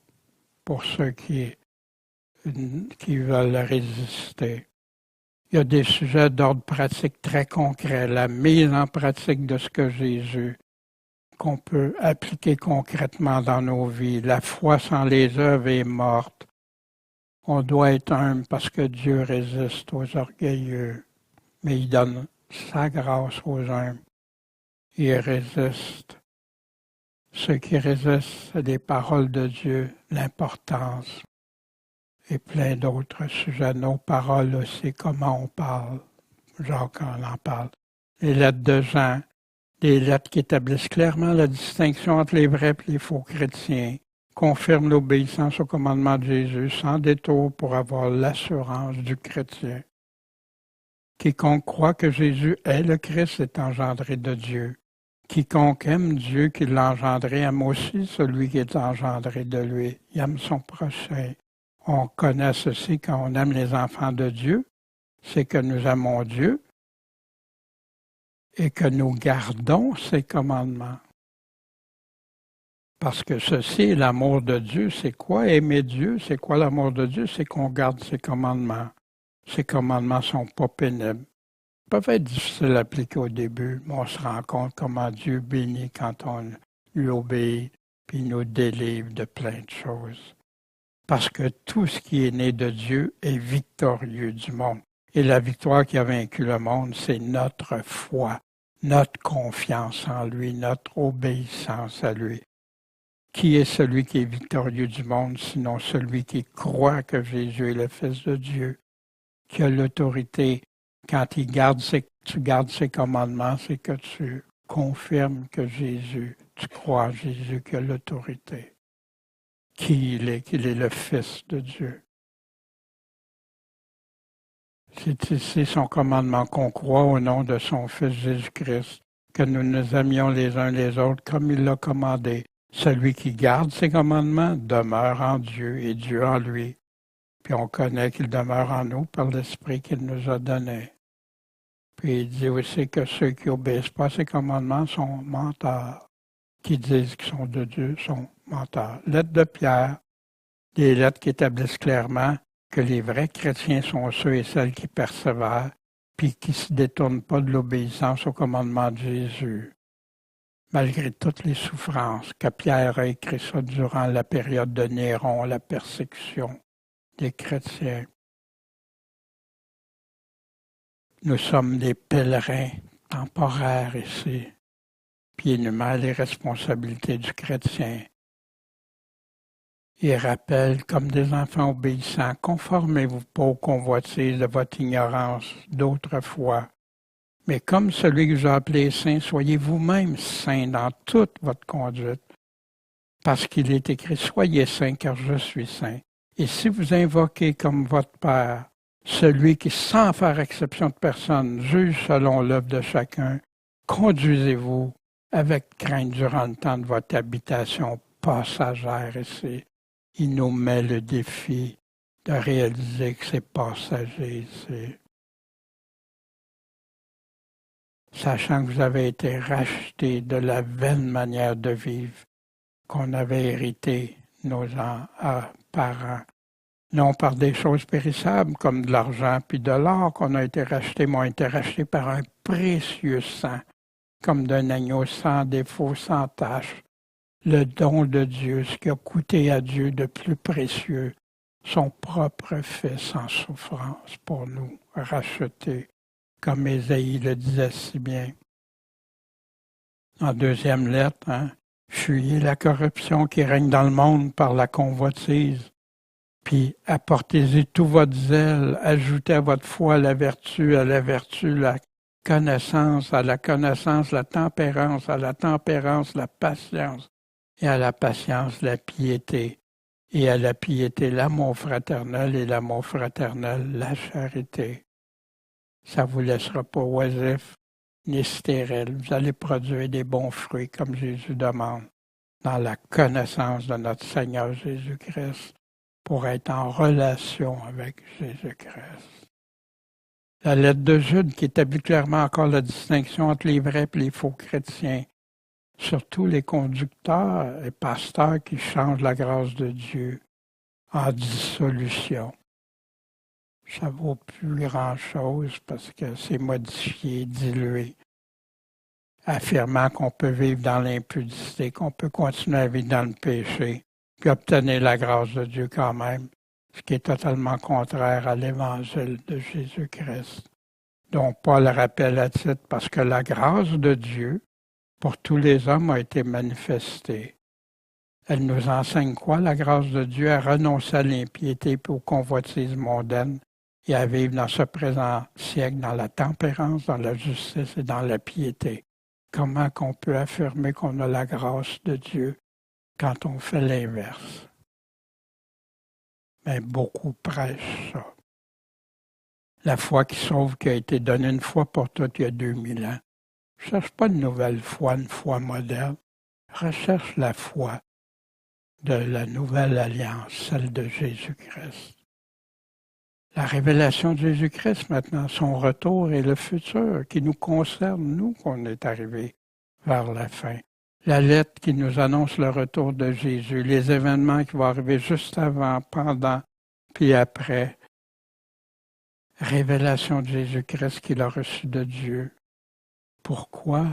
pour ceux qui veulent résister. Il y a des sujets d'ordre pratique très concrets, la mise en pratique de ce que Jésus, qu'on peut appliquer concrètement dans nos vies. La foi sans les œuvres est morte. On doit être humble parce que Dieu résiste aux orgueilleux, mais il donne sa grâce aux humbles. Il résiste. Ceux qui résistent, c'est les paroles de Dieu, l'importance. Et plein d'autres sujets. Nos paroles aussi, comment on parle. Jacques en parle. Les lettres de Jean, des lettres qui établissent clairement la distinction entre les vrais et les faux chrétiens, confirment l'obéissance au commandement de Jésus sans détour pour avoir l'assurance du chrétien. Quiconque croit que Jésus est le Christ est engendré de Dieu. Quiconque aime Dieu qui l'a engendré aime aussi celui qui est engendré de lui. Il aime son prochain. On connaît ceci quand on aime les enfants de Dieu, c'est que nous aimons Dieu et que nous gardons ses commandements. Parce que ceci est l'amour de Dieu. C'est quoi aimer Dieu? C'est quoi l'amour de Dieu? C'est qu'on garde ses commandements. Ces commandements ne sont pas pénibles. Ils peuvent être difficiles à appliquer au début, mais on se rend compte comment Dieu bénit quand on lui obéit, puis il nous délivre de plein de choses. Parce que tout ce qui est né de Dieu est victorieux du monde. Et la victoire qui a vaincu le monde, c'est notre foi, notre confiance en lui, notre obéissance à lui. Qui est celui qui est victorieux du monde, sinon celui qui croit que Jésus est le Fils de Dieu, qui a l'autorité. Quand tu gardes ses commandements, c'est que tu confirmes que tu crois en Jésus qui a l'autorité. Qu'il est le Fils de Dieu. C'est ici son commandement qu'on croit au nom de son Fils Jésus-Christ, que nous nous aimions les uns les autres comme il l'a commandé. Celui qui garde ses commandements demeure en Dieu et Dieu en lui. Puis on connaît qu'il demeure en nous par l'Esprit qu'il nous a donné. Puis il dit aussi que ceux qui n'obéissent pas à ses commandements sont menteurs. Qui disent qu'ils sont de Dieu sont menteurs. Lettre de Pierre, des lettres qui établissent clairement que les vrais chrétiens sont ceux et celles qui persévèrent, puis qui ne se détournent pas de l'obéissance au commandement de Jésus. Malgré toutes les souffrances, que Pierre a écrit ça durant la période de Néron, la persécution des chrétiens. Nous sommes des pèlerins temporaires ici. Puis il énumère les responsabilités du chrétien. Il rappelle, comme des enfants obéissants, conformez-vous pas aux convoitises de votre ignorance d'autrefois. Mais comme celui que vous appelez saint, soyez vous-même saint dans toute votre conduite. Parce qu'il est écrit, soyez saints car je suis saint. Et si vous invoquez comme votre Père, celui qui, sans faire exception de personne, juge selon l'œuvre de chacun, conduisez-vous avec crainte durant le temps de votre habitation passagère ici. Il nous met le défi de réaliser que c'est passager ici. Sachant que vous avez été rachetés de la vaine manière de vivre qu'on avait hérité nos parents, non par des choses périssables comme de l'argent puis de l'or qu'on a été rachetés, mais ont été rachetés par un précieux sang, comme d'un agneau sans défaut, sans tache, le don de Dieu, ce qui a coûté à Dieu de plus précieux, son propre Fils en souffrance pour nous, racheté, comme Ésaïe le disait si bien. En deuxième lettre, fuyez la corruption qui règne dans le monde par la convoitise, puis apportez-y tout votre zèle, ajoutez à votre foi à la vertu la connaissance, à la connaissance la tempérance, à la tempérance la patience, et à la patience la piété, et à la piété l'amour fraternel, et l'amour fraternel la charité. Ça ne vous laissera pas oisif ni stérile. Vous allez produire des bons fruits comme Jésus demande dans la connaissance de notre Seigneur Jésus-Christ pour être en relation avec Jésus-Christ. La lettre de Jude qui établit clairement encore la distinction entre les vrais et les faux chrétiens, surtout les conducteurs et pasteurs qui changent la grâce de Dieu en dissolution. Ça ne vaut plus grand-chose parce que c'est modifié, dilué, affirmant qu'on peut vivre dans l'impudicité, qu'on peut continuer à vivre dans le péché, puis obtenir la grâce de Dieu quand même, ce qui est totalement contraire à l'Évangile de Jésus-Christ, dont Paul rappelle à titre parce que la grâce de Dieu pour tous les hommes a été manifestée. Elle nous enseigne quoi, la grâce de Dieu, à renoncer à l'impiété et aux convoitises mondaines, et à vivre dans ce présent siècle, dans la tempérance, dans la justice et dans la piété. Comment qu'on peut affirmer qu'on a la grâce de Dieu quand on fait l'inverse? Mais beaucoup prêchent ça. La foi qui sauve, qui a été donnée une fois pour toutes il y a 2000 ans. Je ne cherche pas une nouvelle foi, une foi moderne. Je recherche la foi de la nouvelle alliance, celle de Jésus-Christ. La révélation de Jésus-Christ maintenant, son retour et le futur qui nous concerne, nous, qu'on est arrivés vers la fin. La lettre qui nous annonce le retour de Jésus, les événements qui vont arriver juste avant, pendant, puis après. Révélation de Jésus-Christ qu'il a reçu de Dieu. Pourquoi?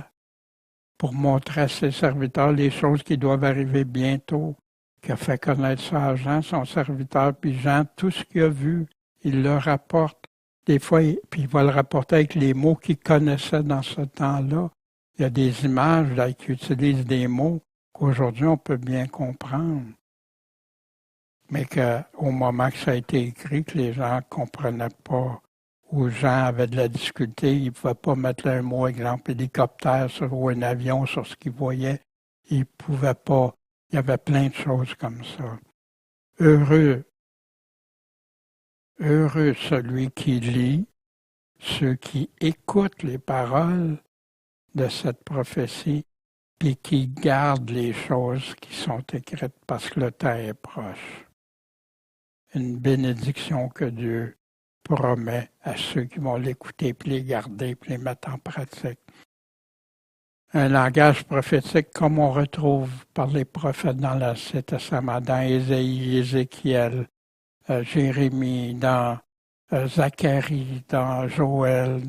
Pour montrer à ses serviteurs les choses qui doivent arriver bientôt, qui a fait connaître ça à Jean, son serviteur, puis Jean, tout ce qu'il a vu, il le rapporte. Des fois, puis il va le rapporter avec les mots qu'il connaissait dans ce temps-là. Il y a des images là, qui utilisent des mots qu'aujourd'hui on peut bien comprendre. Mais qu'au moment que ça a été écrit, que les gens ne comprenaient pas, ou les gens avaient de la difficulté, ils ne pouvaient pas mettre un mot, exemple, hélicoptère ou un avion sur ce qu'ils voyaient. Ils ne pouvaient pas. Il y avait plein de choses comme ça. Heureux celui qui lit, ceux qui écoutent les paroles de cette prophétie, puis qui gardent les choses qui sont écrites parce que le temps est proche. Une bénédiction que Dieu promet à ceux qui vont l'écouter, puis les garder, puis les mettre en pratique. Un langage prophétique comme on retrouve par les prophètes dans l'Ancien Testament, dans Ésaïe, Ézéchiel, Jérémie, dans Zacharie, dans Joël.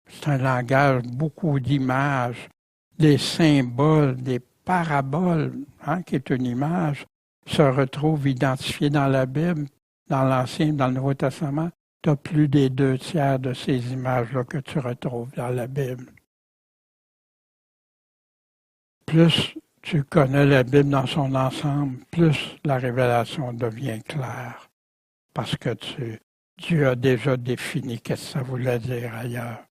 C'est un langage, beaucoup d'images, des symboles, des paraboles, qui est une image, se retrouvent identifiés dans la Bible, dans l'Ancien, dans le Nouveau Testament. Tu as plus des 2/3 de ces images-là que tu retrouves dans la Bible. Plus tu connais la Bible dans son ensemble, plus la révélation devient claire. Parce que Dieu a déjà défini qu'est-ce que ça voulait dire ailleurs.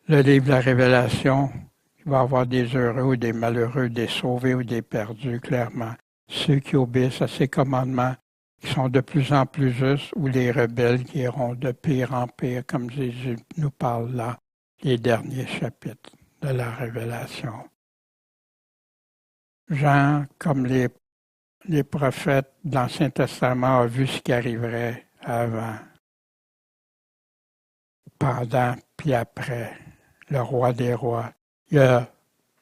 Le livre de la Révélation, il va y avoir des heureux ou des malheureux, des sauvés ou des perdus, clairement. Ceux qui obéissent à ses commandements, qui sont de plus en plus justes, ou les rebelles qui iront de pire en pire, comme Jésus nous parle là, les derniers chapitres de la Révélation. Jean, comme les prophètes de l'Ancien Testament, a vu ce qui arriverait avant, pendant, puis après, le roi des rois. Il y a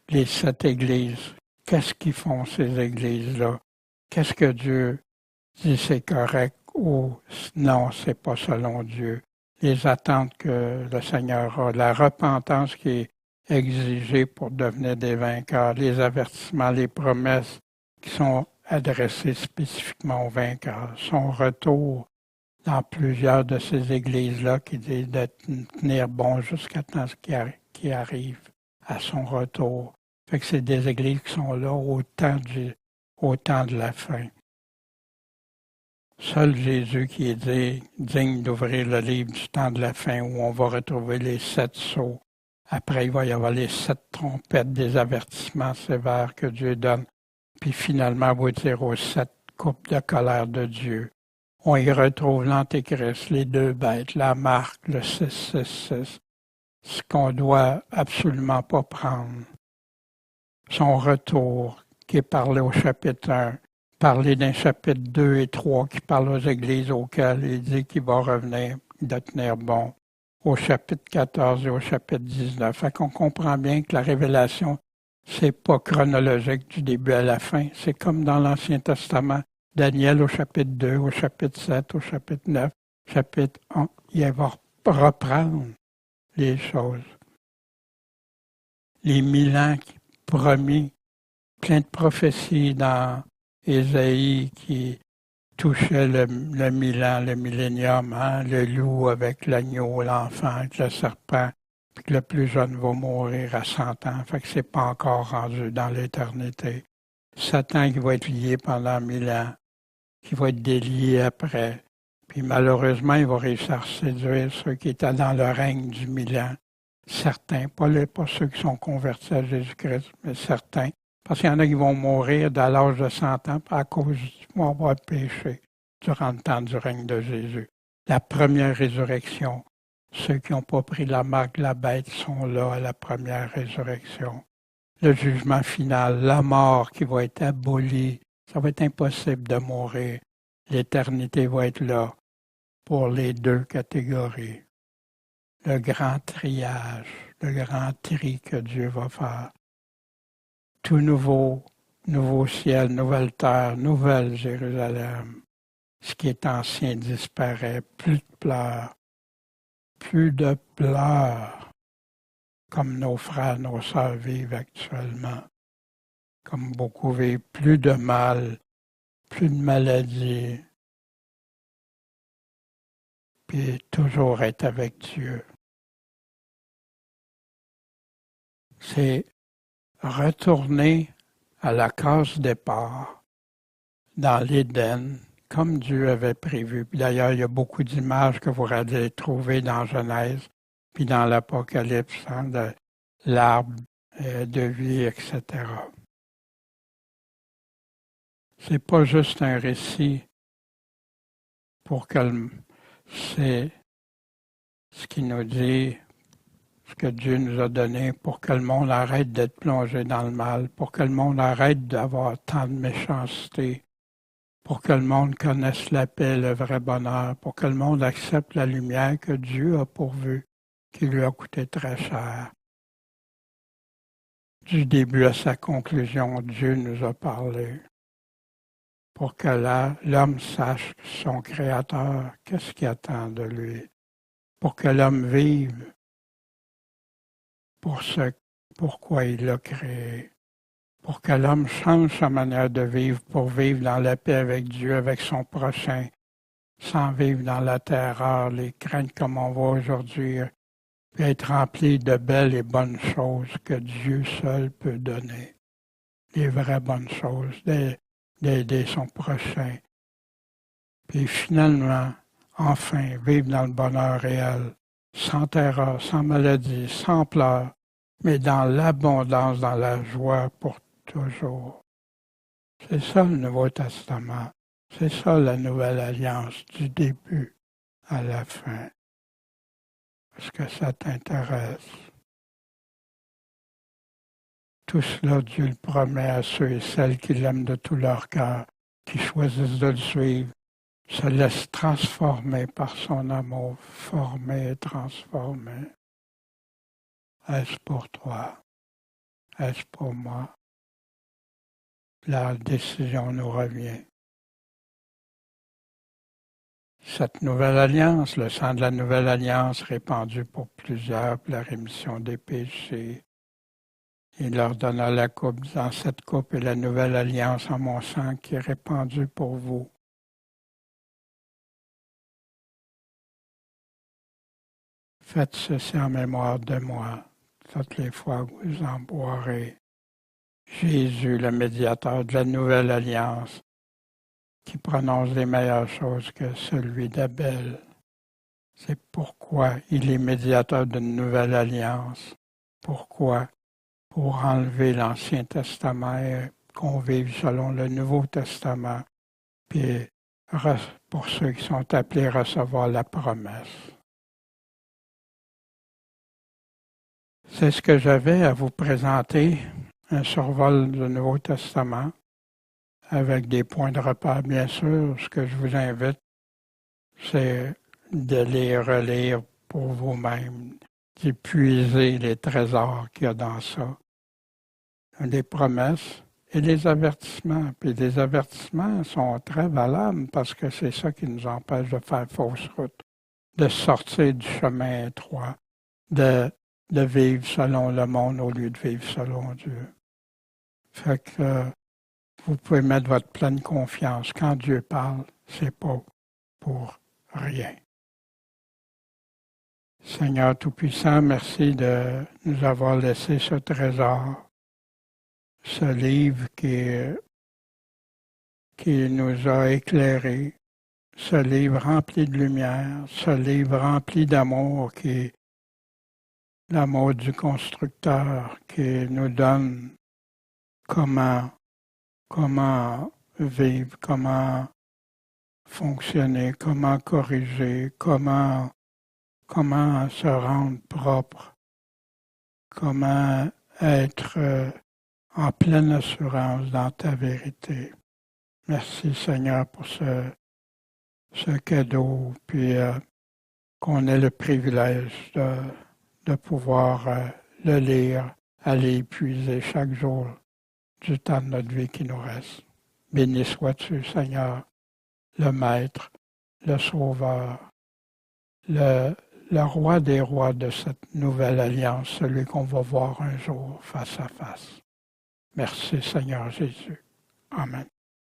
les 7 églises. Qu'est-ce qu'ils font, ces églises-là? Qu'est-ce que Dieu dit c'est correct ou non, c'est pas selon Dieu? Les attentes que le Seigneur a, la repentance qui est exigée pour devenir des vainqueurs, les avertissements, les promesses qui sont adressées spécifiquement aux vainqueurs, son retour dans plusieurs de ces églises-là qui disent de tenir bon jusqu'à temps qu'il arrive à son retour. Fait que c'est des églises qui sont là au temps de la fin. Seul Jésus qui est digne d'ouvrir le livre du temps de la fin où on va retrouver les 7 sceaux. Après, il va y avoir les 7 trompettes des avertissements sévères que Dieu donne. Puis finalement, aboutir aux 7 coupes de colère de Dieu. On y retrouve l'Antéchrist, les 2 bêtes, la marque, le 666, ce qu'on doit absolument pas prendre. Son retour, qui est parlé au chapitre 1, parlé d'un chapitre 2 et 3 qui parle aux églises auxquelles il dit qu'il va revenir, de tenir bon, au chapitre 14 et au chapitre 19. Fait qu'on comprend bien que la révélation, c'est pas chronologique du début à la fin. C'est comme dans l'Ancien Testament, Daniel au chapitre 2, au chapitre 7, au chapitre 9, chapitre 1, il va reprendre les choses. Les 1000 ans promis, plein de prophéties dans Ésaïe qui touchaient le 1000 ans, le millénium, hein, le loup avec l'agneau, l'enfant avec le serpent, puis que le plus jeune va mourir à 100 ans, fait que c'est pas encore rendu dans l'éternité. Satan qui va être lié pendant 1000 ans, qui va être délié après, puis malheureusement, il va réussir à séduire ceux qui étaient dans le règne du 1000 ans. Certains, pas ceux qui sont convertis à Jésus-Christ, mais certains. Parce qu'il y en a qui vont mourir à l'âge de 100 ans à cause du avoir péché durant le temps du règne de Jésus. La première résurrection, ceux qui n'ont pas pris la marque de la bête sont là à la première résurrection. Le jugement final, la mort qui va être abolie, ça va être impossible de mourir. L'éternité va être là pour les 2 catégories. Le grand triage, le grand tri que Dieu va faire. Tout nouveau ciel, nouvelle terre, nouvelle Jérusalem. Ce qui est ancien disparaît, plus de pleurs, comme nos frères, nos sœurs vivent actuellement, comme beaucoup vivent, plus de mal, plus de maladies, puis toujours être avec Dieu. C'est retourner à la case départ dans l'Éden, comme Dieu avait prévu. Puis d'ailleurs, il y a beaucoup d'images que vous allez trouver dans Genèse, puis dans l'Apocalypse, hein, de l'arbre de vie, etc. C'est pas juste un récit pour que c'est ce qui nous dit, ce que Dieu nous a donné pour que le monde arrête d'être plongé dans le mal, pour que le monde arrête d'avoir tant de méchanceté, pour que le monde connaisse la paix, le vrai bonheur, pour que le monde accepte la lumière que Dieu a pourvue, qui lui a coûté très cher. Du début à sa conclusion, Dieu nous a parlé pour que l'homme sache son Créateur, qu'est-ce qu'il attend de lui, pour que l'homme vive pour ce pourquoi il l'a créé, pour que l'homme change sa manière de vivre, pour vivre dans la paix avec Dieu, avec son prochain, sans vivre dans la terreur, les craintes comme on voit aujourd'hui, puis être rempli de belles et bonnes choses que Dieu seul peut donner. Les vraies bonnes choses, d'aider son prochain. Puis finalement, enfin, vivre dans le bonheur réel, sans terreur, sans maladie, sans pleurs, mais dans l'abondance, dans la joie pour toujours. C'est ça le Nouveau Testament. C'est ça la nouvelle alliance du début à la fin. Est-ce que ça t'intéresse? Tout cela, Dieu le promet à ceux et celles qui l'aiment de tout leur cœur, qui choisissent de le suivre, se laissent transformer par son amour, former et transformer. Est-ce pour toi? Est-ce pour moi? La décision nous revient. Cette nouvelle alliance, le sang de la nouvelle alliance répandu pour plusieurs pour la rémission des péchés. Il leur donna la coupe, dans cette coupe est la nouvelle alliance en mon sang qui est répandue pour vous. Faites ceci en mémoire de moi, toutes les fois que vous en boirez. Jésus, le médiateur de la nouvelle alliance, qui prononce les meilleures choses que celui d'Abel. C'est pourquoi il est médiateur d'une nouvelle alliance. Pourquoi? Pour enlever l'Ancien Testament et qu'on vive selon le Nouveau Testament, puis pour ceux qui sont appelés à recevoir la promesse. C'est ce que j'avais à vous présenter, un survol du Nouveau Testament, avec des points de repère, bien sûr. Ce que je vous invite, c'est de les relire pour vous-même, d'épuiser les trésors qu'il y a dans ça. Des promesses et des avertissements. Puis les avertissements sont très valables parce que c'est ça qui nous empêche de faire fausse route, de sortir du chemin étroit, de vivre selon le monde au lieu de vivre selon Dieu. Fait que vous pouvez mettre votre pleine confiance. Quand Dieu parle, c'est pas pour rien. Seigneur Tout-Puissant, merci de nous avoir laissé ce trésor, ce livre qui nous a éclairés, ce livre rempli de lumière, ce livre rempli d'amour qui est l'amour du constructeur qui nous donne comment vivre, comment fonctionner, comment corriger, comment se rendre propre, comment être en pleine assurance dans ta vérité. Merci Seigneur pour ce cadeau, puis qu'on ait le privilège de pouvoir le lire, aller épuiser chaque jour du temps de notre vie qui nous reste. Béni sois-tu, Seigneur, le Maître, le Sauveur, le Roi des rois de cette nouvelle alliance, celui qu'on va voir un jour face à face. Merci, Seigneur Jésus. Amen.